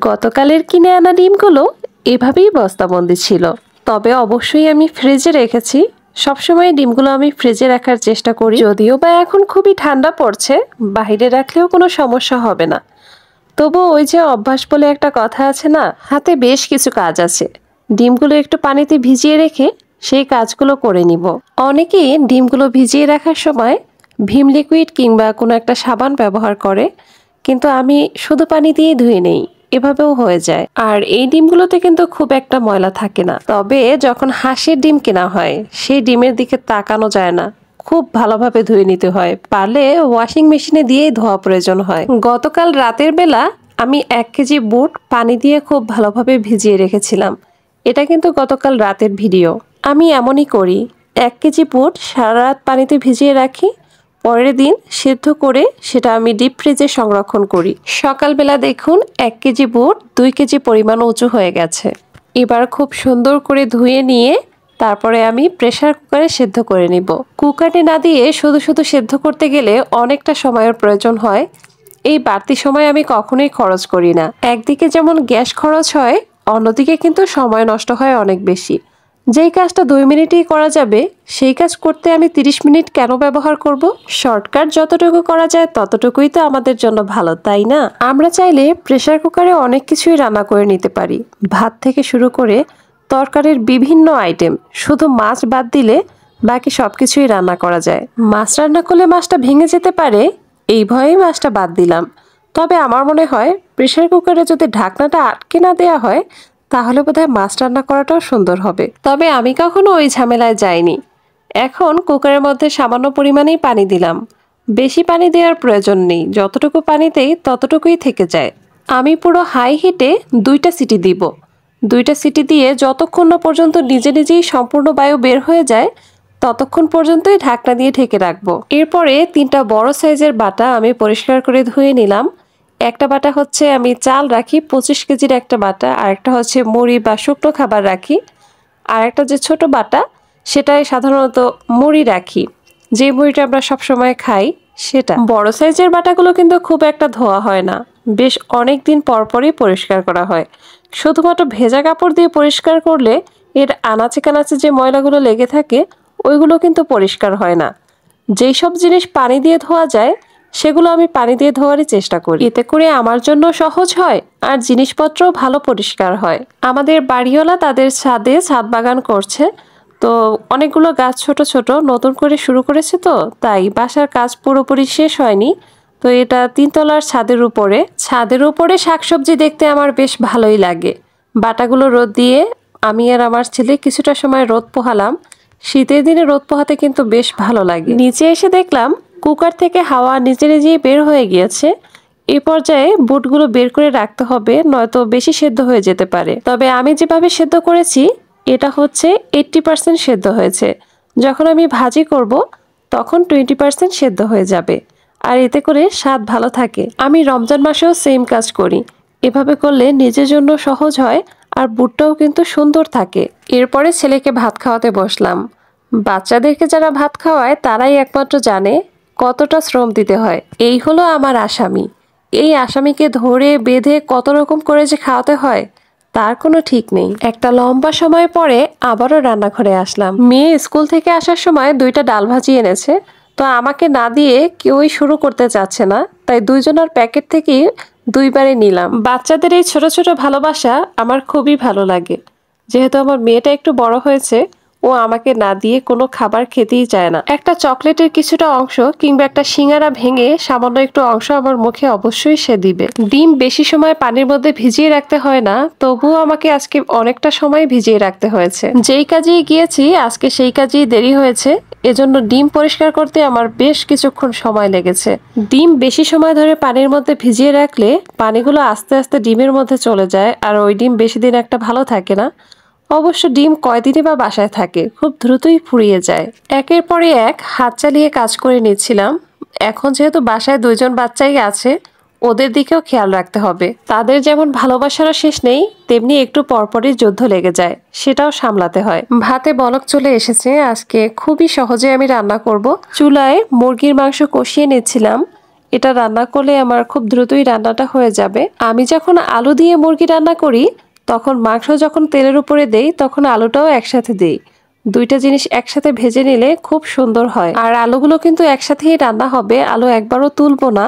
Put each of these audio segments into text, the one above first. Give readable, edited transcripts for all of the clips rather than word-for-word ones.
গতকালের কিনে আনা ডিমগুলো এভাবেই বস্তাবন্দি ছিল, তবে অবশ্যই আমি ফ্রিজে রেখেছি। সবসময় ডিমগুলো আমি ফ্রিজে রাখার চেষ্টা করি, যদিও বা এখন খুবই ঠান্ডা পড়ছে, বাইরে রাখলেও কোনো সমস্যা হবে না। তবু ওই যে অভ্যাস বলে একটা কথা আছে না, হাতে বেশ কিছু কাজ আছে, ডিমগুলো একটু পানিতে ভিজিয়ে রেখে সেই কাজগুলো করে নিব। অনেকেই ডিমগুলো ভিজিয়ে রাখার সময় ভিম লিকুইড কিংবা কোনো একটা সাবান ব্যবহার করে, কিন্তু আমি শুধু পানি দিয়ে ধুয়ে নেই, এভাবেও হয়ে যায়। আর এই ডিমগুলোতে কিন্তু খুব একটা ময়লা থাকে না। তবে যখন হাঁসের ডিম কেনা হয় সেই ডিমের দিকে তাকানো যায় না, খুব ভালোভাবে ধুয়ে নিতে হয়, পারলে ওয়াশিং মেশিনে দিয়েই ধোয়া প্রয়োজন হয়। গতকাল রাতের বেলা আমি 1 কেজি বুট পানি দিয়ে খুব ভালোভাবে ভিজিয়ে রেখেছিলাম। এটা কিন্তু গতকাল রাতের ভিডিও। আমি এমনই করি, 1 কেজি বুট সারা রাত পানিতে ভিজিয়ে রাখি, পরের দিন সিদ্ধ করে সেটা আমি ডিপ ফ্রিজে সংরক্ষণ করি। সকালবেলা দেখুন 1 কেজি বুট 2 কেজি পরিমাণ উঁচু হয়ে গেছে। এবার খুব সুন্দর করে ধুয়ে নিয়ে তারপরে আমি প্রেসার কুকারে সেদ্ধ করে নিব। কুকারে না দিয়ে শুধু শুধু সেদ্ধ করতে গেলে অনেকটা সময়ের প্রয়োজন হয়। এই বাড়তি সময় আমি কখনোই খরচ করি না। একদিকে যেমন গ্যাস খরচ হয়, অন্যদিকে কিন্তু সময় নষ্ট হয় অনেক বেশি। যেই কাজটা 2 মিনিটেই করা যাবে সেই কাজ করতে আমি 30 মিনিট কেন ব্যবহার করব? শর্টকাট যতটুকু করা যায় ততটুকুই তো আমাদের জন্য ভালো, তাই না? আমরা চাইলে প্রেসার কুকারে অনেক কিছুই রান্না করে নিতে পারি, ভাত থেকে শুরু করে তরকারির বিভিন্ন আইটেম। শুধু মাছ বাদ দিলে বাকি সবকিছুই রান্না করা যায়। মাছ রান্না করলে মাছটা ভেঙে যেতে পারে, এই ভয়েই মাছটা বাদ দিলাম। তবে আমার মনে হয় প্রেসার কুকারে যদি ঢাকনাটা আটকে না দেওয়া হয় তাহলে বোধহয় মাছ রান্না করাটাও সুন্দর হবে। তবে আমি কখনো ওই ঝামেলায় যাইনি। এখন কুকারের মধ্যে সামান্য পরিমাণেই পানি দিলাম, বেশি পানি দেওয়ার প্রয়োজন নেই, যতটুকু পানি দেই ততটুকুই থেকে যায়। আমি পুরো হাই হিটে 2টা সিটি দিব। 2টা সিটি দিয়ে যতক্ষণ না পর্যন্ত নিজে নিজেই সম্পূর্ণ বায়ু বের হয়ে যায় ততক্ষণ পর্যন্তই ঢাকনা দিয়ে ঢেকে রাখবো। এরপরে 3টা বড় সাইজের বাটা আমি পরিষ্কার করে ধুয়ে নিলাম। একটা বাটা হচ্ছে আমি চাল রাখি 25 কেজির একটা বাটা, আর একটা হচ্ছে মুড়ি বা শুকনো খাবার রাখি, আর একটা যে ছোট বাটা সেটাই সাধারণত মুড়ি রাখি, যে মুড়িটা আমরা সবসময় খাই সেটা। বড় সাইজের বাটাগুলো কিন্তু খুব একটা ধোয়া হয় না, বেশ অনেক দিন পর পরই পরিষ্কার করা হয়। শুধুমাত্র ভেজা কাপড় দিয়ে পরিষ্কার করলে এর আনাচে কানাচে যে ময়লাগুলো লেগে থাকে ওইগুলো কিন্তু পরিষ্কার হয় না। যেই সব জিনিস পানি দিয়ে ধোয়া যায় সেগুলো আমি পানি দিয়ে ধোয়ারই চেষ্টা করি, এতে করে আমার জন্য সহজ হয় আর জিনিসপত্রও ভালো পরিষ্কার হয়। আমাদের বাড়িওয়ালা তাদের ছাদে ছাদ বাগান করছে, তো অনেকগুলো গাছ ছোট ছোট নতুন করে শুরু করেছে, তো তাই বাসার কাজ পুরোপুরি শেষ হয়নি। তো এটা 3 তলার ছাদের উপরে শাকসবজি দেখতে আমার বেশ ভালোই লাগে। বাটাগুলো রোদ দিয়ে আমি আর আমার ছেলে কিছুটা সময় রোদ পোহালাম। শীতের দিনে রোদ পোহাতে কিন্তু বেশ ভালো লাগে। নিচে এসে দেখলাম কুকার থেকে হাওয়া নিজে নিজেই বের হয়ে গিয়েছে। এই পর্যায়ে বুটগুলো বের করে রাখতে হবে, নয়তো বেশি সেদ্ধ হয়ে যেতে পারে। তবে আমি যেভাবে সেদ্ধ করেছি এটা হচ্ছে 80% সেদ্ধ হয়েছে। যখন আমি ভাজি করব তখন 20% সেদ্ধ হয়ে যাবে, আর এতে করে স্বাদ ভালো থাকে। আমি রমজান মাসেও সেম কাজ করি, এভাবে করলে নিজের জন্য সহজ হয় আর বুটটাও কিন্তু সুন্দর থাকে। এরপরে ছেলেকে ভাত খাওয়াতে বসলাম। বাচ্চাদেরকে যারা ভাত খাওয়ায় তারাই একমাত্র জানে কতটা শ্রম দিতে হয়। এই হলো আমার আসামি। এই আসামিকে ধরে বেঁধে কত রকম করে যে খাওয়াতে হয় তার কোনো ঠিক নেই। একটা লম্বা সময় পরে আবারও রান্নাঘরে আসলাম। মেয়ে স্কুল থেকে আসার সময় 2টা ডাল ভাজি এনেছে, তো আমাকে না দিয়ে কেউই শুরু করতে চাচ্ছে না, তাই দুইজনের প্যাকেট থেকেই 2বারে নিলাম। বাচ্চাদের এই ছোট ছোট ভালোবাসা আমার খুবই ভালো লাগে। যেহেতু আমার মেয়েটা একটু বড় হয়েছে, ও আমাকে না দিয়ে কোনো খাবার খেতেই চায় না। একটা চকলেটের কিছুটা অংশ কিংবা একটা সিঙ্গারা ভেঙে সামান্য একটু অংশ আমার মুখে অবশ্যই সে দিবে। ডিম বেশি সময় পানির মধ্যে ভিজিয়ে রাখতে হয় না, তবুও আমাকে আজকে অনেকটা সময় ভিজিয়ে রাখতে হয়েছে। যেই কাজেই গিয়েছি আজকে সেই কাজেই দেরি হয়েছে, এজন্য ডিম পরিষ্কার করতে আমার বেশ কিছুক্ষণ সময় লেগেছে। ডিম বেশি সময় ধরে পানির মধ্যে ভিজিয়ে রাখলে পানিগুলো আস্তে আস্তে ডিমের মধ্যে চলে যায়, আর ওই ডিম বেশি দিন একটা ভালো থাকে না। অবশ্য ডিম কয়দিনই বা বাসায় থাকে, খুব দ্রুতই ফুরিয়ে যায়। একের পরে এক হাত চালিয়ে কাজ করে নিচ্ছিলাম। এখন যেহেতু বাসায় 2জন বাচ্চাই আছে, ওদের দিকেও খেয়াল রাখতে হবে। তাদের যেমন ভালোবাসারও শেষ নেই, তেমনি একটু পরপরই যুদ্ধ লেগে যায়, সেটাও সামলাতে হয়। ভাতে বলক চলে এসেছে। আজকে খুবই সহজে আমি রান্না করব। চুলায় মুরগির মাংস কষিয়ে নিচ্ছিলাম। এটা রান্না করলে আমার খুব দ্রুতই রান্নাটা হয়ে যাবে। আমি যখন আলু দিয়ে মুরগি রান্না করি তখন মাংস যখন তেলের উপরে দেই তখন আলুটাও একসাথে দিই। দুইটা জিনিস একসাথে ভেজে নিলে খুব সুন্দর হয়। আর আলুগুলো কিন্তু একসাথেই রান্না হবে, আলু একবারও তুলবো না,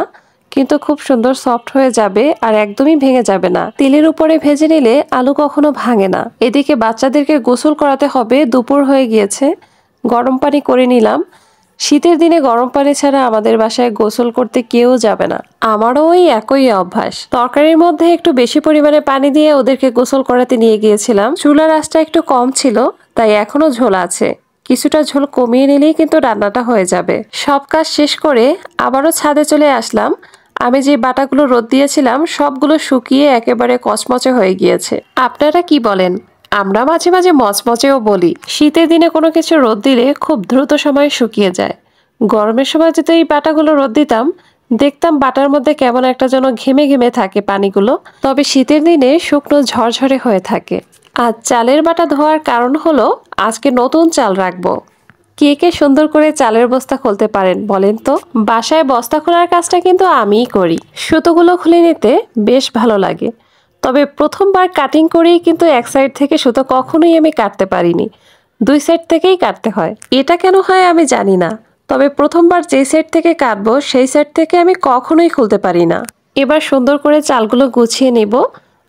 কিন্তু খুব সুন্দর সফট হয়ে যাবে আর একদমই ভেঙে যাবে না। তেলের উপরে ভেজে নিলে আলু কখনো ভাঙে না। এদিকে বাচ্চাদেরকে গোসল করাতে হবে, দুপুর হয়ে গিয়েছে। গরম পানি করে নিলাম। শীতের দিনে গরম পানি ছাড়া আমাদের বাসায় গোসল করতে কেউ যাবে না। আমারও ওই একই অভ্যাস। তরকারির মধ্যে একটু বেশি পরিমাণে পানি দিয়ে ওদেরকে গোসল করাতে নিয়ে গিয়েছিলাম। চুলার আঁচটা একটু কম ছিল, তাই এখনো ঝোল আছে। কিছুটা ঝোল কমিয়ে নিলেই কিন্তু রান্নাটা হয়ে যাবে। সব কাজ শেষ করে আবারও ছাদে চলে আসলাম। আমি যে বাটাগুলো রোদ দিয়েছিলাম সবগুলো শুকিয়ে একেবারে কচমচে হয়ে গিয়েছে। আপনারা কি বলেন? আমরা মাঝে মাঝে মচমচেও বলি। শীতের দিনে কোনো কিছু রোদ দিলে খুব দ্রুত সময় শুকিয়ে যায়। গরমের সময় যদি এই বাটাগুলো রোদ দিতাম, দেখতাম বাটার মধ্যে কেমন একটা যেন ঘেমে ঘেমে থাকে পানিগুলো। তবে শীতের দিনে শুকনো ঝরঝরে হয়ে থাকে। আর চালের বাটা ধোয়ার কারণ হলো আজকে নতুন চাল রাখবো। কে কে সুন্দর করে চালের বস্তা খুলতে পারেন বলেন তো? বাসায় বস্তা খোলার কাজটা কিন্তু আমিই করি। সুতোগুলো খুলে নিতে বেশ ভালো লাগে। তবে প্রথমবার কাটিং করেই কিন্তু এক সাইড থেকে সুতো কখনোই আমি কাটতে পারিনি। দুই সাইড থেকেই কাটতে হয়। এটা কেন হয় আমি জানি না। তবে প্রথমবার যে সাইড থেকে কাটবো সেই সাইড থেকে আমি কখনোই খুলতে পারি না। এবার সুন্দর করে চালগুলো গুছিয়ে নিব।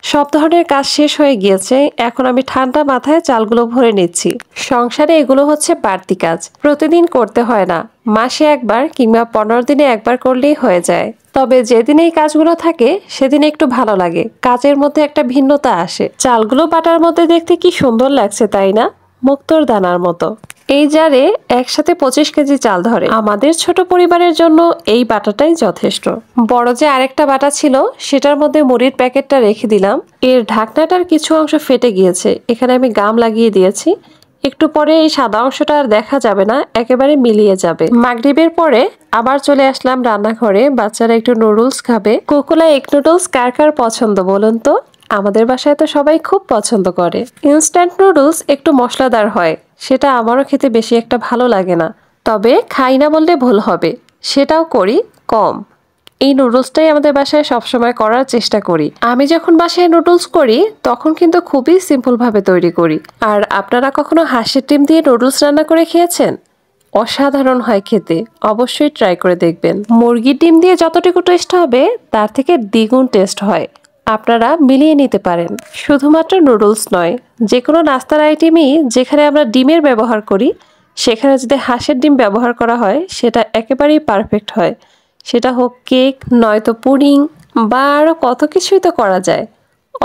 সব ধরনের কাজ শেষ হয়ে গিয়েছে। এখন আমি ঠান্ডা মাথায় চালগুলো ভরে নিচ্ছি। সংসারে এগুলো হচ্ছে বাড়তি কাজ, প্রতিদিন করতে হয় না। মাসে একবার কিংবা 15 দিনে একবার করলেই হয়ে যায়। তবে যেদিন এই কাজগুলো থাকে সেদিন একটু ভালো লাগে, কাজের মধ্যে একটা ভিন্নতা আসে। চালগুলো বাটার মধ্যে দেখতে কি সুন্দর লাগছে তাই না? মুক্তোর দানার মতো। এই জারে একসাথে 25 কেজি চাল ধরে। আমাদের ছোট পরিবারের জন্য এই বাটাটাই যথেষ্ট। বড় যে আরেকটা বাটা ছিল সেটার মধ্যে মুড়ির প্যাকেটটা রেখে দিলাম। এর ঢাকনাটার কিছু অংশ ফেটে গিয়েছে, এখানে আমি গাম লাগিয়ে দিয়েছি। একটু পরে এই সাদা অংশটা আর দেখা যাবে না, একেবারে মিলিয়ে যাবে। মাগরিবের পরে আবার চলে আসলাম রান্নাঘরে। বাচ্চারা একটু নুডলস খাবে। কোকোলা এগ নুডলস কার কার পছন্দ বলুন তো? আমাদের বাসায় তো সবাই খুব পছন্দ করে। ইনস্ট্যান্ট নুডলস একটু মশলাদার হয়, সেটা আমারও খেতে বেশি একটা ভালো লাগে না। তবে খাই না বললে ভুল হবে, সেটাও করি কম। এই নুডলসটাই আমাদের বাসায় সবসময় করার চেষ্টা করি। আমি যখন বাসায় নুডলস করি তখন কিন্তু খুবই সিম্পল ভাবে তৈরি করি। আর আপনারা কখনো হাঁসের ডিম দিয়ে নুডলস রান্না করে খেয়েছেন? অসাধারণ হয় খেতে, অবশ্যই ট্রাই করে দেখবেন। মুরগির ডিম দিয়ে যতটুকু টেস্ট হবে তার থেকে দ্বিগুণ টেস্ট হয়। আপনারা মিলিয়ে নিতে পারেন। শুধুমাত্র নুডলস নয়, যে কোনো নাস্তার আইটেমই যেখানে আমরা ডিমের ব্যবহার করি সেখানে যদি হাঁসের ডিম ব্যবহার করা হয় সেটা একেবারেই পারফেক্ট হয়। সেটা হোক কেক, নয়তো পুডিং বা আরও কত কিছুই তো করা যায়।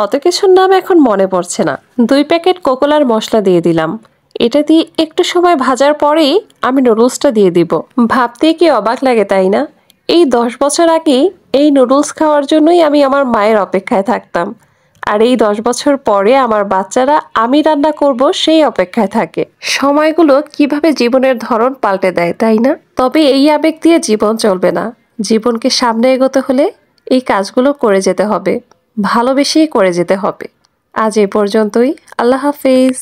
অত কিছুর নাম এখন মনে পড়ছে না। 2 প্যাকেট কোকোলার মশলা দিয়ে দিলাম। এটা দিয়ে একটু সময় ভাজার পরেই আমি নুডলসটা দিয়ে দিব। ভাবতে কি অবাক লাগে তাই না? এই 10 বছর আগে এই নুডলস খাওয়ার জন্যই আমি আমার মায়ের অপেক্ষায় থাকতাম। আর এই 10 বছর পরে আমার বাচ্চারা আমি রান্না করব সেই অপেক্ষায় থাকে। সময়গুলো কিভাবে জীবনের ধরন পাল্টে দেয় তাই না? তবে এই আবেগ দিয়ে জীবন চলবে না। জীবনকে সামনে এগোতে হলে এই কাজগুলো করে যেতে হবে, ভালোবেসেই করে যেতে হবে। আজ এ পর্যন্তই। আল্লাহ হাফেজ।